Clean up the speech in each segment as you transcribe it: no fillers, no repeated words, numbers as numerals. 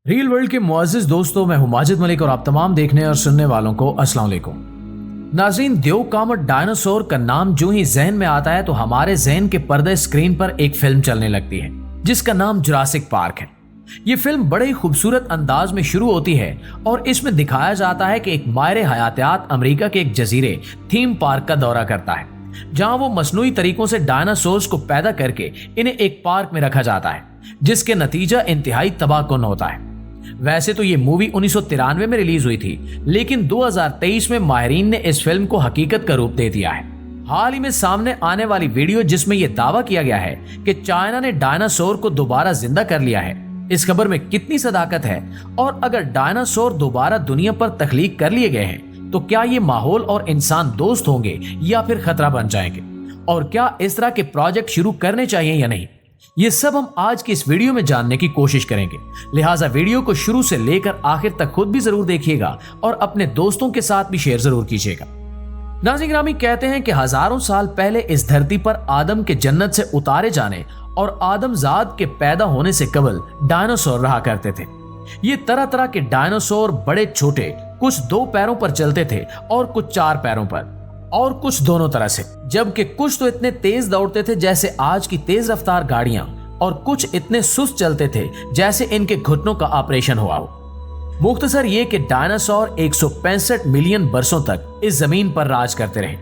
Reel world के मुअज़्ज़िज़ दोस्तों, मैं हूं माजिद मलिक और आप तमाम देखने और सुनने वालों को अस्सलाम वालेकुम। नाज़रीन, देव कामत डायनासोर का नाम जो ही जहन में आता है तो हमारे जहन के पर्दे स्क्रीन पर एक फिल्म चलने लगती है जिसका नाम जुरासिक पार्क है। ये फिल्म बड़े ही खूबसूरत अंदाज में शुरू होती है और इसमें दिखाया जाता है कि एक माहिर हयातियात अमेरिका के एक जजीरे थीम पार्क का दौरा करता है, जहां वो मसनूई तरीकों से डायनासोर्स को पैदा करके इन्हें एक पार्क में रखा जाता है, जिसके नतीजा इंतहाई तबाहकुन होता है। वैसे तो ये मूवी 1993 में रिलीज हुई थी, लेकिन 2023 में माहिरीन ने इस फिल्म को हकीकत का रूप दे दिया है। हाल ही में सामने आने वाली वीडियो जिसमें यह दावा किया गया है कि चाइना ने डायनासोर को दोबारा जिंदा कर लिया है, इस खबर में कितनी सदाकत है, और अगर डायनासोर दोबारा दुनिया पर तख्लीक कर लिए गए हैं तो क्या ये माहौल और इंसान दोस्त होंगे या फिर खतरा बन जाएंगे, और क्या इस तरह के प्रोजेक्ट शुरू करने चाहिए या नहीं, ये सब हम आज की इस वीडियो में जानने की कोशिश करेंगे। लिहाजा वीडियो को शुरू से लेकर आखिर तक खुद भी जरूर देखिएगा और अपने दोस्तों के साथ भी शेयर जरूर कीजिएगा। नाज़रीन ग्रामी, कहते हैं कि हजारों साल पहले इस धरती पर आदम के जन्नत से उतारे जाने और आदमजाद के पैदा होने से कबल डायनासोर रहा करते थे। ये तरह तरह के डायनासोर बड़े छोटे, कुछ 2 पैरों पर चलते थे और कुछ 4 पैरों पर, और कुछ दोनों तरह से, जबकि कुछ तो इतने तेज दौड़ते थे जैसे आज की तेज रफ्तार गाड़ियां, और कुछ इतने सुस्त चलते थे जैसे इनके घुटनों का ऑपरेशन हुआ हो। मुख्तसर ये कि डायनासोर 165 मिलियन बरसों तक इस जमीन पर राज करते रहे,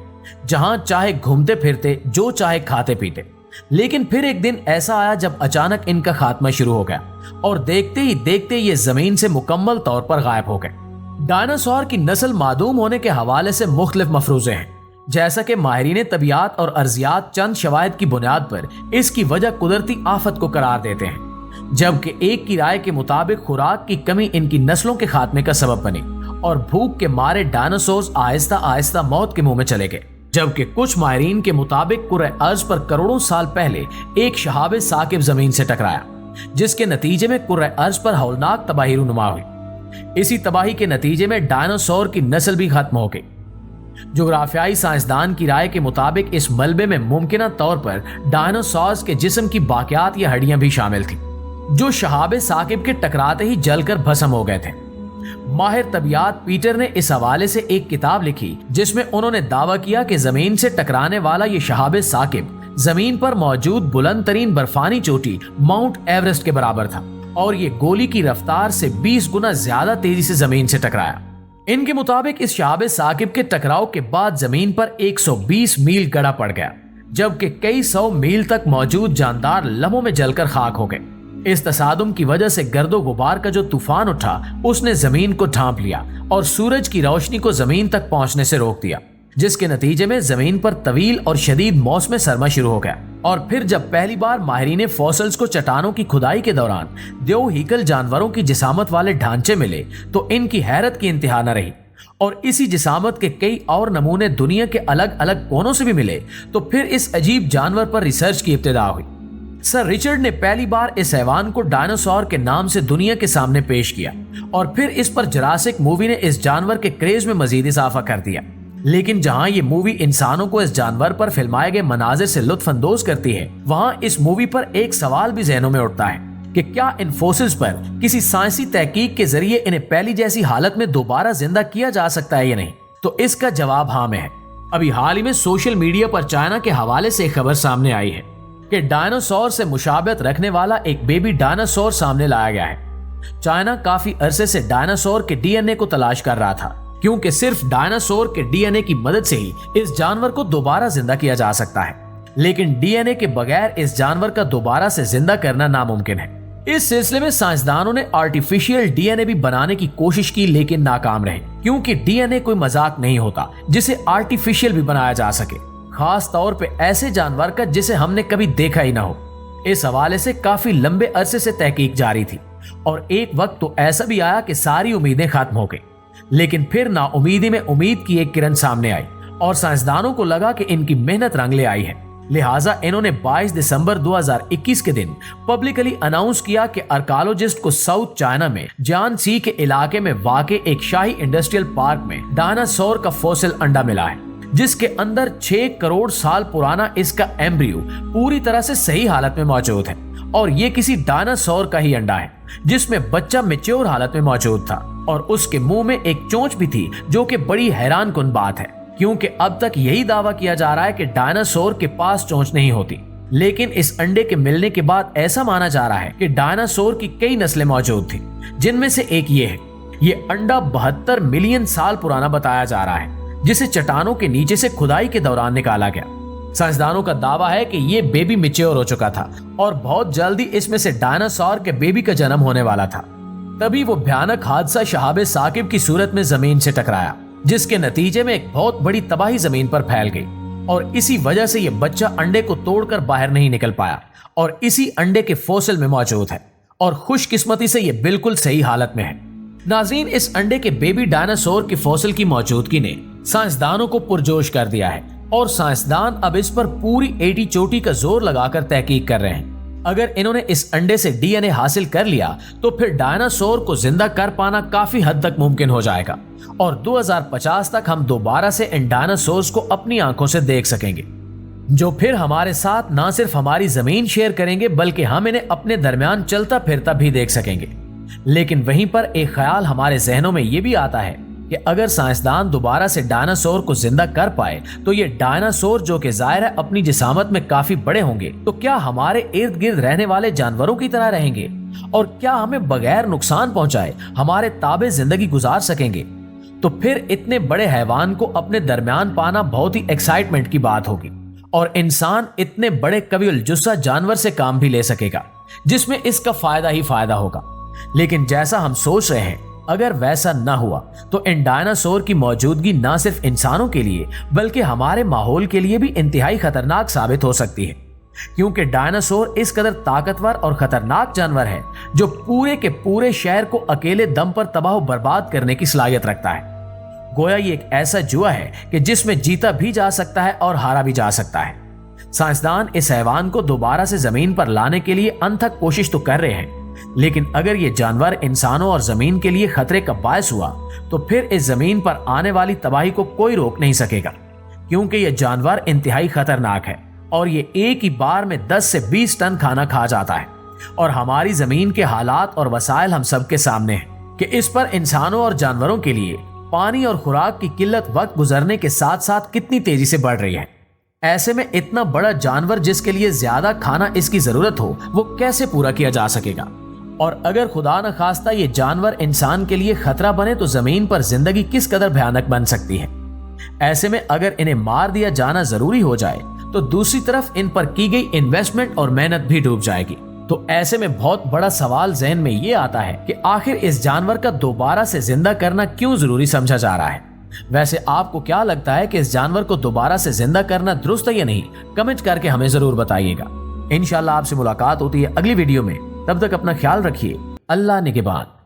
जहां चाहे घूमते फिरते, जो चाहे खाते पीते। लेकिन फिर एक दिन ऐसा आया जब अचानक इनका खात्मा शुरू हो गया और देखते ही देखते ये जमीन से मुकम्मल तौर पर गायब हो गए। डायनासोर की नस्ल मादूम होने के हवाले से मुख्तलिफ मफरूजे हैं, जैसा कि माहिरीन तबियात और अर्जियात चंद शवाहिद की बुनियाद पर इसकी वजह कुदरती आफत को करार देते हैं, जबकि एक की राय के मुताबिक खुराक की कमी इनकी नस्लों के खात्मे का सबब बनी और भूख के मारे डायनासोर्स आहिस्ता आहिस्ता मौत के मुंह में चले गए। जबकि कुछ माहिरीन के मुताबिक कुर्रे अर्ज पर करोड़ों साल पहले एक शहाब साकिब जमीन से टकराया, जिसके नतीजे में कुर्रे अर्ज पर हौलनाक तबाही रूनुमा हुई। इसी तबाही के नतीजे में डायनासोर की नस्ल भी खत्म हो गई। जोग्राफियाई साइंसदान की राय के मुताबिक इस मलबे में मुमकिना तौर पर डायनासोर्स के जिस्म की बाकियात या हड्डियां भी शामिल थी, जो शहाब साकिब के टकराते ही जलकर भस्म हो गए थे। माहिर तबियात पीटर ने इस हवाले से एक किताब लिखी जिसमें उन्होंने दावा किया कि जमीन से टकराने वाला ये शहाब साकिब जमीन पर मौजूद बुलंद तरीन बर्फानी चोटी माउंट एवरेस्ट के बराबर था, और ये गोली की रफ्तार से 20 गुना ज्यादा तेजी से जमीन से टकराया। इनके मुताबिक इस शहाब साकिब के टकराव के बाद जमीन पर 120 मील गड़ा पड़ गया, जबकि कई 100 मील तक मौजूद जानदार लम्हों में जलकर खाक हो गए। इस तसादुम की वजह से गर्दो गुबार का जो तूफान उठा उसने जमीन को ढांप लिया और सूरज की रोशनी को जमीन तक पहुंचने से रोक दिया, जिसके नतीजे में जमीन पर तवील और शदीद मौसम सरमा शुरू हो गया। और फिर जब पहली बार माहिरीन फॉसिल्स को चट्टानों की खुदाई के दौरान देवहीकल जानवरों की जिसामत वाले ढांचे मिले तो इनकी हैरत की इंतहा न रही, और इसी जिसामत के कई और नमूने दुनिया के अलग अलग कोनों से भी मिले तो फिर इस अजीब जानवर पर रिसर्च की इब्तिदा हुई। सर रिचर्ड ने पहली बार इस हैवान को डायनासोर के नाम से दुनिया के सामने पेश किया, और फिर इस पर जुरासिक मूवी ने इस जानवर के क्रेज में मजीद इजाफा कर दिया। लेकिन जहां ये मूवी इंसानों को इस जानवर पर फिल्माए गए मनाजिर से लुत्फ अंदोज करती है, वहां इस मूवी पर एक सवाल भी जहनों में उठता है कि क्या इन फोसिल्स पर किसी साइंसी तहकीक के जरिए इन्हें पहली जैसी हालत में दोबारा जिंदा किया जा सकता है या नहीं। तो इसका जवाब हाँ में है। अभी हाल ही में सोशल मीडिया पर चाइना के हवाले से एक खबर सामने आई है कि डायनासोर से मुशाबहत रखने वाला एक बेबी डायनासोर सामने लाया गया है। चाइना काफी अरसे से डायनासोर के डीएनए को तलाश कर रहा था, क्योंकि सिर्फ डायनासोर के डीएनए की मदद से ही इस जानवर को दोबारा जिंदा किया जा सकता है, लेकिन डीएनए के बगैर इस जानवर का दोबारा से जिंदा करना नामुमकिन है। इस सिलसिले में साइंसदानों ने आर्टिफिशियल डीएनए भी बनाने की कोशिश की, लेकिन नाकाम रहे, क्योंकि डीएनए कोई मजाक नहीं होता जिसे आर्टिफिशियल भी बनाया जा सके, खास तौर पे ऐसे जानवर का जिसे हमने कभी देखा ही ना हो। इस हवाले से काफी लंबे अरसे से तहकीक जारी थी, और एक वक्त तो ऐसा भी आया कि सारी उम्मीदें खत्म हो गई, लेकिन फिर नाउमीदी में उम्मीद की एक किरण सामने आई और साइंसदानों को लगा कि इनकी मेहनत रंग ले आई है। लिहाजा इन्होंने 22 दिसंबर 2021 के दिन पब्लिकली अनाउंस किया कि आर्कियोलॉजिस्ट को साउथ चाइना में जियांसी के इलाके में वाक़े एक शाही इंडस्ट्रियल पार्क में डायनासोर का फॉसिल अंडा मिला है, जिसके अंदर 6 करोड़ साल पुराना इसका एम्ब्रियो पूरी तरह से सही हालत में मौजूद है और ये किसी डायनासोर का ही अंडा है जिसमें बच्चा मैच्योर हालत में मौजूद था और उसके मुंह में एक चोंच भी थी, जो कि बड़ी हैरान कुन बात है क्योंकि अब तक यही दावा किया जा रहा है कि डायनासोर के पास चोंच नहीं होती। लेकिन इस अंडे के मिलने के बाद ऐसा माना जा रहा है कि डायनासोर की कई नस्लें मौजूद थी, जिनमें से एक ये है। ये अंडा 72 मिलियन साल पुराना बताया जा रहा है, जिसे चट्टानों के नीचे से खुदाई के दौरान निकाला गया। साइंसदानों का दावा है कि ये बेबी मैच्योर हो चुका था और बहुत जल्दी इसमें से डायनासोर के बेबी का जन्म होने वाला था। तभी वो भयानक हादसा शहाब साकिब की सूरत में जमीन से टकराया, जिसके नतीजे में एक बहुत बड़ी तबाही जमीन पर फैल गई और इसी वजह से ये बच्चा अंडे को तोड़कर बाहर नहीं निकल पाया और इसी अंडे के फॉसिल में मौजूद है और खुशकिस्मती से ये बिल्कुल सही हालत में है। नाज़रीन, इस अंडे के बेबी डायनासोर के फॉसिल की मौजूदगी ने साइंसदानों को पुरजोश कर दिया है और साइंसदान अब इस पर पूरी एटी चोटी का जोर लगाकर तहकीक कर रहे हैं। अगर इन्होंने इस अंडे से डीएनए हासिल कर लिया तो फिर डायनासोर को जिंदा कर पाना काफी हद तक मुमकिन हो जाएगा और 2050 तक हम दोबारा से इन डायनासोर्स को अपनी आंखों से देख सकेंगे, जो फिर हमारे साथ ना सिर्फ हमारी जमीन शेयर करेंगे बल्कि हम इन्हें अपने दरमियान चलता फिरता भी देख सकेंगे। लेकिन वहीं पर एक ख्याल हमारे जहनों में यह भी आता है कि अगर साइंसदान दोबारा से डायनासोर को जिंदा कर पाए तो ये डायनासोर, जो कि जाहिर है अपनी जिसामत में काफी बड़े होंगे, तो क्या हमारे इर्द गिर्द रहने वाले जानवरों की तरह रहेंगे और क्या हमें बगैर नुकसान पहुंचाए हमारे ताबे जिंदगी गुजार सकेंगे? तो फिर इतने बड़े हैवान को अपने दरमियान पाना बहुत ही एक्साइटमेंट की बात होगी और इंसान इतने बड़े कबील जुस्सा जानवर से काम भी ले सकेगा, जिसमें इसका फायदा ही फायदा होगा। लेकिन जैसा हम सोच रहे हैं, अगर वैसा न हुआ तो इन डायनासोर की मौजूदगी न सिर्फ इंसानों के लिए बल्कि हमारे माहौल के लिए भी इंतहाई खतरनाक साबित हो सकती है, क्योंकि डायनासोर इस कदर ताकतवर और खतरनाक जानवर है जो पूरे के पूरे शहर को अकेले दम पर तबाह बर्बाद करने की सलाहियत रखता है। गोया ये एक ऐसा जुआ है कि जिसमें जीता भी जा सकता है और हारा भी जा सकता है। साइंसदान इस हैवान को दोबारा से जमीन पर लाने के लिए अनथक कोशिश तो कर रहे हैं, लेकिन अगर ये जानवर इंसानों और जमीन के लिए खतरे का बायस हुआ तो फिर इस जमीन पर आने वाली तबाही को कोई रोक नहीं सकेगा, क्योंकि ये जानवर इंतहाई खतरनाक है और ये एक ही बार में 10 से 20 टन खाना खा जाता है। और हमारी जमीन के हालात और वसाइल हम सबके सामने हैं कि इस पर इंसानों और जानवरों के लिए पानी और खुराक की किल्लत वक्त गुजरने के साथ साथ कितनी तेजी से बढ़ रही है। ऐसे में इतना बड़ा जानवर जिसके लिए ज्यादा खाना इसकी जरूरत हो, वो कैसे पूरा किया जा सकेगा? और अगर खुदा न खास्ता ये जानवर इंसान के लिए खतरा बने तो जमीन पर जिंदगी किस कदर भयानक बन सकती है। ऐसे में अगर इन्हें मार दिया जाना जरूरी हो जाए तो दूसरी तरफ इन पर की गई इन्वेस्टमेंट और मेहनत भी डूब जाएगी। तो ऐसे में बहुत बड़ा सवाल ज़हन में ये आता है कि आखिर इस जानवर का दोबारा से जिंदा करना क्यों जरूरी समझा जा रहा है। वैसे आपको क्या लगता है कि इस जानवर को दोबारा से जिंदा करना दुरुस्त है या नहीं? कमेंट करके हमें जरूर बताइएगा। इंशाल्लाह आपसे मुलाकात होती है अगली वीडियो में। तब तक अपना ख्याल रखिए। अल्लाह निगहबान।